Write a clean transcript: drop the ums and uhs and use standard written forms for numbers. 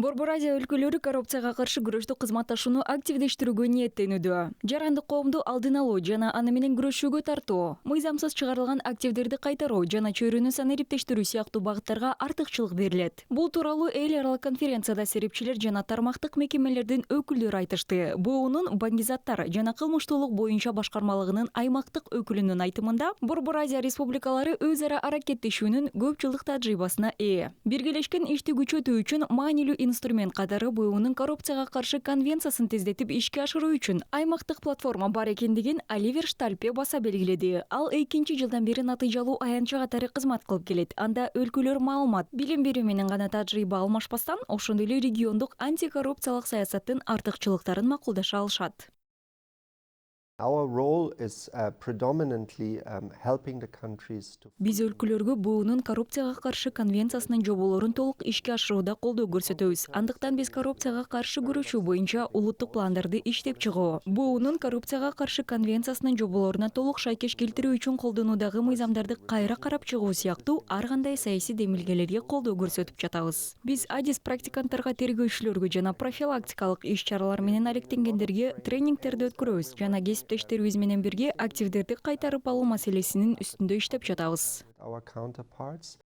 Борбор Азия өлкөлөрү коррупцияга каршы күрөштү кызматташууну активдештирүүгө ниеттенүүдө. Жарандык коомду алдын алуу жана аны менен күрөшүүгө тартуу, мыйзамсыз чыгарылган активдерди кайтаруу жана чөйрөнү санариптештирүү сыяктуу багыттарга артыкчылык берилет. Бул тууралуу эл аралык конференцияда серепчилер жана тармактык мекемелердин өкүлдөрү айтышты. БУнун баңгизаттар жана кылмыштуулук боюнча башкармалыгынын аймактык өкүлүнүн айтымында, Борбор Азия республикалары өз ара аракеттешүүнүн көп жылдык тажрыйбасына ээ. Биргелешкен ишти күчөтүү үчүн маанилүү инструмент катары БУнун коррупцияга каршы конвенциясын тездетип ишке ашыруу үчүн аймактык платформа бар экендигин Оливер Штальпе баса белгиледи. Ал 2 жылдан бери натыйжалуу аянтча катары кызмат кылып келет. Анда өлкөлөр маалымат, билим берүү менен гана тажрыйба алмашпастан, ошондой эле региондук антикоррупциялык саясаттын артыкчылыктарын макулдаша алышат. Our role is predominantly helping the countries to. Биз өлкөлөргө БУнун коррупцияга каршы конвенциясынын жоболорун толук ишке ашырууда колдоо көрсөтөбүз. Андыктан биз коррупцияга каршы күрөшүү боюнча улуттук пландарды иштеп чыгуу, БУнун коррупцияга каршы конвенциясынын жоболоруна толук шайкеш келтирүү үчүн колдонуудагы мыйзамдарды кайра карап чыгуу сыяктуу ар кандай саясий демилгелерге колдоо көрсөтүп жатабыз. Биз адис практиканттарга, тергөөчүлөргө жана профилактикалык иш-чаралар менен алектенгендерге тренингтерди өткөрөбүз жана кесиптештерибиз менен бирге активдерди кайтарып алуу маселесинин үстүндө иштеп жатабыз. Our counterparts.